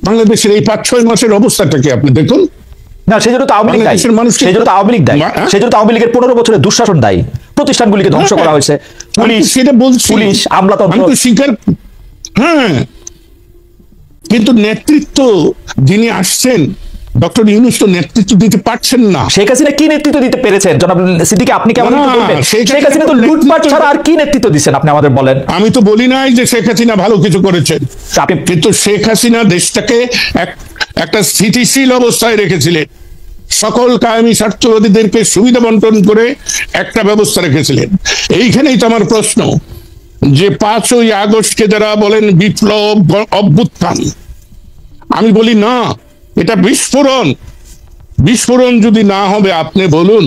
বাংলাদেশের এই 5-6 মাসের অবস্থাটাকে আপনি দেখুন। না, সেজন্য তো আওয়ামী লীগ দায়ী, সেজন্য তো আওয়ামী লীগ দায়ী, সেজন্য তো আওয়ামী লীগের 15 বছরের দুঃশাসন দায়ী, প্রতিষ্ঠানগুলিকে ধ্বংস করা হয়েছে, পুলিশ, সেটা বলছি, পুলিশ আমলাতন্ত্র স্বীকার। হ্যাঁ, কিন্তু নেতৃত্ব যিনি আসছেন ডক্টর ইউনূস তো নেতৃত্ব দিতে পারছেন না। শেখ হাসিনা কি নেতৃত্ব দিতে পেরেছেন জনাব সিদ্দিকী? আপনি কেমন বলবেন? শেখ হাসিনা তো লুটপাট ছাড়া আর কি নেতৃত্ব দিচ্ছেন আপনি আমাদের বলেন। আমি তো বলি নাই যে শেখ হাসিনা ভালো কিছু করেছেন, কিন্তু শেখ হাসিনা দেশটাকে একটা স্থিতিশীল অবস্থায় রেখেছিলেন, সকল কায়েমি স্বার্থবাদীদেরকে সুবিধা বন্টন করে একটা ব্যবস্থা রেখেছিলেন। এইখানেই তো আমার প্রশ্ন, যে 5ই আগস্টকে যারা বলেন বিপ্লব অভ্যুত্থান, আমি বলি না, এটা বিস্ফোরণ। বিস্ফোরণ যদি না হবে, আপনি বলুন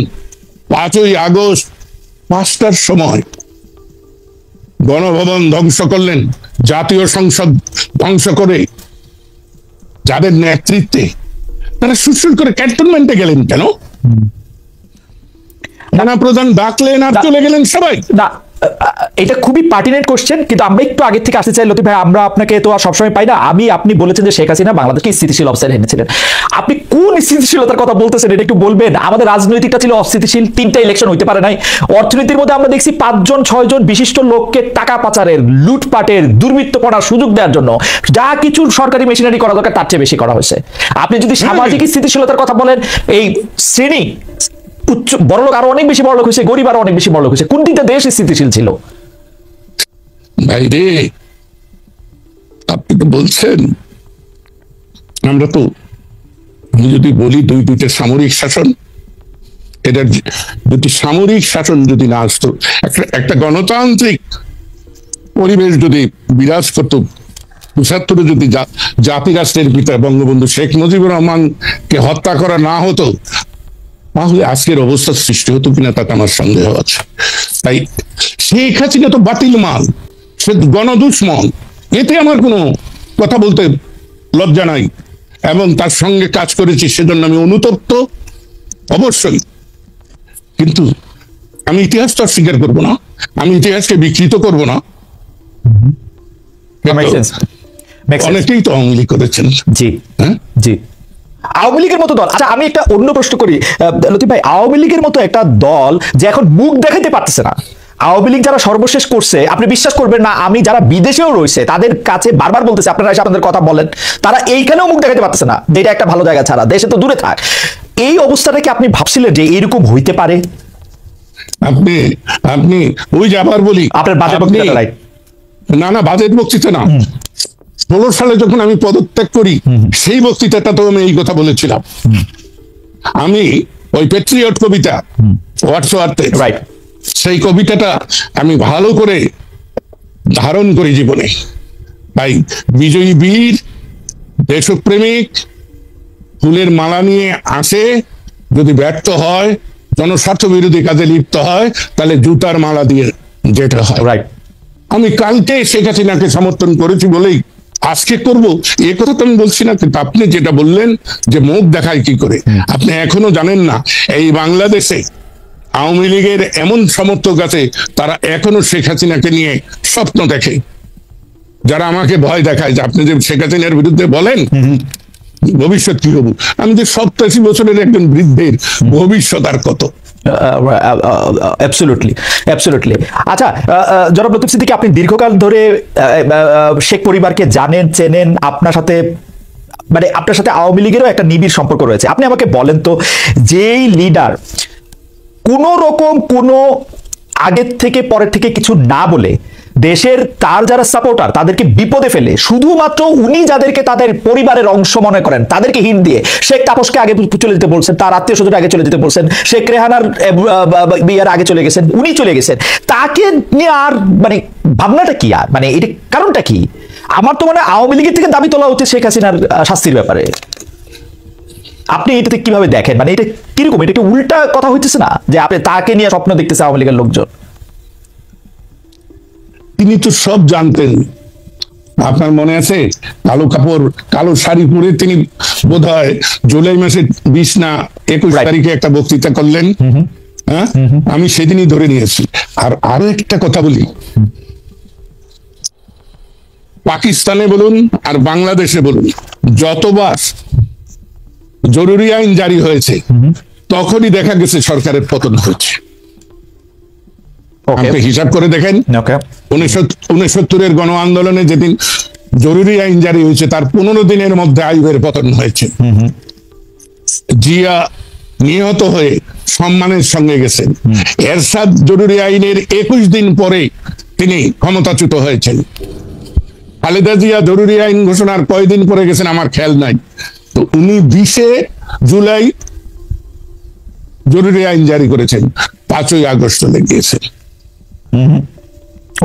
5ই আগস্ট 5টার সময় গণভবন ধ্বংস করলেন, জাতীয় সংসদ ধ্বংস করে, যাদের নেতৃত্বে তারা সুরসুর করে ক্যান্টনমেন্টে গেলেন কেন? সেনা প্রধান ডাকলেন আর চলে গেলেন সবাই। না, এটা খুবই পার্টিনেন্ট কোশ্চেন, কিন্তু আমরা একটু আগে থেকে আসতে চাই লতিফ ভাই, আমরা আপনাকে তো আর সবসময় পাই না। আপনি বলেছেন যে শেখ হাসিনা বাংলাদেশকে স্থিতিশীল অবস্থায় এনেছিলেন। আপনি কোন স্থিতিশীলতার কথা বলতেছেন এটা একটু বলবেন? আমাদের রাজনৈতিকটা ছিল অস্থিতিশীল, 3টা ইলেকশন হইতে পারে নাই। অর্থনীতির মধ্যে আমরা দেখছি 5-6 বিশিষ্ট লোককে টাকা পাচারের, লুটপাটের, দুর্বৃত্তপনার সুযোগ দেওয়ার জন্য যা কিছু সরকারি মেশিনারি করা দরকার তার চেয়ে বেশি করা হয়েছে। আপনি যদি সামাজিক স্থিতিশীলতার কথা বলেন, এই শ্রেণী বড়লোক আরো অনেক বেশি বড়লোক হয়েছে, গরিব আরো অনেক বেশি বড়লোক হয়েছে, কোন দিকটা দেশ স্থিতিশীল ছিল? ভাই রে, আপনি তো বলছেন, আমরা তো, আমি যদি বলি দুইটা সামরিক শাসন, এটার দুটি সামরিক শাসন যদি না আসতো, একটা গণতান্ত্রিক পরিবেশ যদি বিরাজ করতো, ৭৫ যদি জাতি রাষ্ট্রের পিতা বঙ্গবন্ধু শেখ মুজিবুর রহমানকে হত্যা করা না হতো, তাহলে আজকের অবস্থা সৃষ্টি হতো কিনা তাতে আমার সন্দেহ আছে। তাই শেখ হাসিনা তো বাতিল মাল, সে গণদুশ্মন, এতে আমার কোনো কথা বলতে লজ্জা নাই, এবং তার সঙ্গে কাজ করেছি সেজন্য আমি অনুতপ্ত অবশ্যই। কিন্তু আমি ইতিহাস তো স্বীকার করবো না, আমি ইতিহাসকে বিকৃত করবো না। অনেকেই তো আওয়ামী লীগ করেছেন। জি, হ্যাঁ, জি। আওয়ামী লীগের মতো দল, আচ্ছা আমি একটা অন্য প্রশ্ন করি লতিফ ভাই, আওয়ামী লীগের মতো একটা দল যে এখন মুখ দেখাতে পারতেছে না, আওয়ামী লীগ যারা সর্বশেষ করছে, আপনি বিশ্বাস করবেন না, আমি যারা বিদেশেও রয়েছে তাদের কাছে বারবার বলতেছে আপনারা এসে আপনাদের কথা বলেন, তারা এইখানেও মুখ দেখাতে পারতেছে না, যেটা একটা ভালো জায়গা ছাড়া, দেশে তো দূরে থাক। এই অবস্থাটা কি আপনি ভাবছিলেন যে এরকম হইতে পারে? আপনি ওই যে আবার বলি, আপনার বাজেট বক্তৃতা, রাইট? না, বাজেট বক্তৃতা না, 16 সালে যখন আমি পদত্যাগ করি সেই বক্তৃতাটা তো আমি এই কথা বলেছিলাম। আমি ওই পেট্রিয়ট কবিতা হোয়াটসঅ্যাপে, রাইট, সেই কবিতাটা আমি ভালো করে ধারণ করি জীবনে। তাই বিজয়ী বীর দেশপ্রেমিক ফুলের মালা নিয়ে আসে, যদি ব্যর্থ হয়, জনস্বার্থ বিরোধী কাজে লিপ্ত হয়, তাহলে জুতার মালা দিয়ে যেতে হয়, রাইট। আমি কালকে শেখ হাসিনাকে সমর্থন করেছি বলেই আজকে করব এ কথা তো আমি বলছি না। কিন্তু আপনি যেটা বললেন যে মুখ দেখায় কি করে, আপনি এখনো জানেন না এই বাংলাদেশে আওয়ামী লীগের এমন সমর্থক আছে তারা এখনো শেখ হাসিনাকে নিয়ে স্বপ্ন দেখে, যারা আমাকে ভয় দেখায় যে আপনি যে শেখ হাসিনার বিরুদ্ধে বলেন ভবিষ্যৎ কি হবো। আমি যে 87 বছরের একজন বৃদ্ধের ভবিষ্যৎ আর কত। অ্যাবসলিউটলি। আচ্ছা জনাব লতিফ সিদ্দিকী, আপনি দীর্ঘকাল ধরে শেখ পরিবারকে জানেন, চেনেন, আপনার সাথে আওয়ামী লীগেরও একটা নিবিড় সম্পর্ক রয়েছে। আপনি আমাকে বলেন তো, যেই লিডার কোন রকম কোনো আগের থেকে পরের থেকে কিছু না বলে দেশের তার যারা সাপোর্টার তাদেরকে বিপদে ফেলে, শুধুমাত্র উনি যাদেরকে তাদের পরিবারের অংশ মনে করেন তাদেরকে হিট দিয়ে, শেখ তাপসকে আগে চলে যেতে বলছেন, তার আত্মীয় স্বজন আগে চলে যেতে বলছেন, শেখ রেহানার বিয়ার আগে চলে গেছেন, উনি চলে গেছেন, তাকে নিয়ে আর মানে ভাবনাটা কি, আর মানে এটা কারণটা কি? আমার তো মানে আওয়ামী লীগের থেকে দাবি তোলা হচ্ছে শেখ হাসিনার শাস্তির ব্যাপারে। আপনি এটাতে কিভাবে দেখেন? মানে এটা কিরকম, এটা কি উল্টা কথা হইতেছে না যে আপনি তাকে নিয়ে স্বপ্ন দেখতেছে আওয়ামী লীগের লোকজন? তিনি তো সব জানতেন। আপনার মনে আছে কালো কাপড়, কালো শাড়ি পরে তিনি বোধহয় জুলাই মাসের 20 না 21 তারিখে একটা বক্তৃতা করলেন। হ্যাঁ, আমি সেদিনই ধরে নিয়েছি। আর আরো একটা কথা বলি, পাকিস্তানে বলুন আর বাংলাদেশে বলুন, যতবার জরুরি আইন জারি হয়েছে তখনই দেখা গেছে সরকারের পতন হয়েছে। ওকে আপনি হিসাব করে দেখেন, ওকে 1969-এর গণ আন্দোলনে যেদিন জরুরি আইন জারি হয়েছে তার 15 দিনের মধ্যে আইয়ুবের পতন হয়েছে। জিয়া নিহত হয়ে সম্মানের সঙ্গে গেছেন। এরশাদ জরুরি আইনের 21 দিন পরে তিনি ক্ষমতাচ্যুত হয়েছেন। খালেদা জিয়া জরুরি আইন ঘোষণার কয়দিন পরে গেছেন আমার খেয়াল নাই। তো উনি 20 জুলাই জরুরি আইন জারি করেছেন, 5ই আগস্ট চলে গিয়েছেন।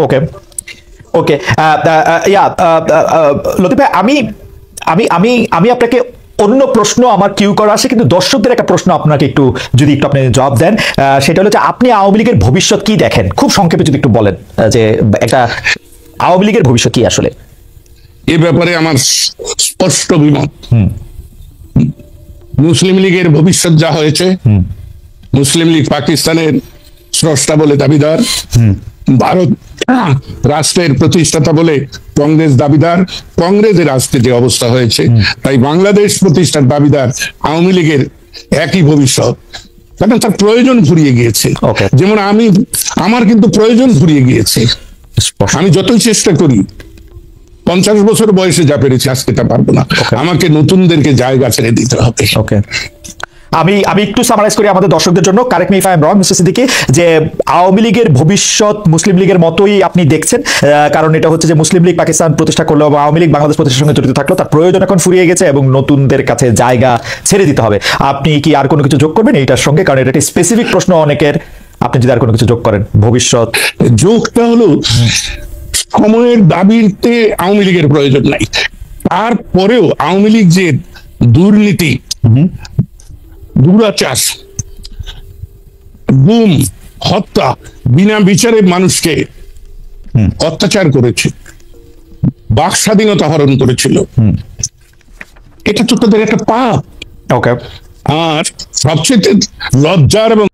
ওকে ওকে লতিফ ভাই, আমি আমি আমি আমি আপনাকে অন্য প্রশ্ন আমার কিউ করা আছে, কিন্তু দর্শকদের একটা প্রশ্ন আপনাকে একটু যদি একটু আপনি জবাব দেন, সেটা হলো যে আপনি আওয়ামী লীগের ভবিষ্যৎ কি দেখেন, খুব সংক্ষেপে যদি একটু বলেন যে একটা আওয়ামী লীগের ভবিষ্যৎ কি আসলে। এ ব্যাপারে আমার স্পষ্ট বিমত। মুসলিম লীগের ভবিষ্যৎ যা হয়েছে, মুসলিম লীগ পাকিস্তানের স্রষ্টা বলে দাবিদার, ভারত রাষ্ট্রের প্রতিষ্ঠাতা বলে কংগ্রেস দাবিদার, কংগ্রেসের আজকে যে অবস্থা হয়েছে, তাই বাংলাদেশ প্রতিষ্ঠার দাবিদার আওয়ামী লীগের একই ভবিষ্যৎ। কারণ তার প্রয়োজন ফুরিয়ে গিয়েছে। Okay. যেমন আমার কিন্তু প্রয়োজন ফুরিয়ে গিয়েছে। আমি যতই চেষ্টা করি 50 বছর বয়সে যা পেরেছি আজকে তা পারবো না। আমাকে নতুনদেরকে জায়গা ছেড়ে দিতে হবে। ওকে, আমি একটু সামারাইজ করি আমাদের দর্শকদের জন্য, correct me if I am wrong mister Siddiqui, যে আওয়ামী লীগের ভবিষ্যৎ মুসলিম লীগের মতোই আপনি দেখছেন, কারণ এটা হচ্ছে যে মুসলিম লীগ পাকিস্তান প্রতিষ্ঠা করলো বা আওয়ামী লীগ বাংলাদেশ প্রতিষ্ঠার সঙ্গে জড়িত থাকলো, তার প্রয়োজন এখন ফুরিয়ে গেছে এবং নতুনদের কাছে জায়গা ছেড়ে দিতে হবে। আপনি কি আর কোনো কিছু যোগ করবেন এইটার সঙ্গে, কারণ এটা একটা স্পেসিফিক প্রশ্ন অনেকের, আপনি যদি আর কোনো কিছু যোগ করেন ভবিষ্যৎ। যোগটা হলো সময়ের দাবিতে আওয়ামী লীগের প্রয়োজন নাই, তারপরেও আওয়ামী লীগ যে দুর্নীতি, দুরাচার, গুম, হত্যা, বিনা বিচারে মানুষকে অত্যাচার করেছে, বাক স্বাধীনতা হরণ করেছিল, এটা তো তাদের একটা পাপ। ওকে, আর সবচেয়ে লজ্জার এবং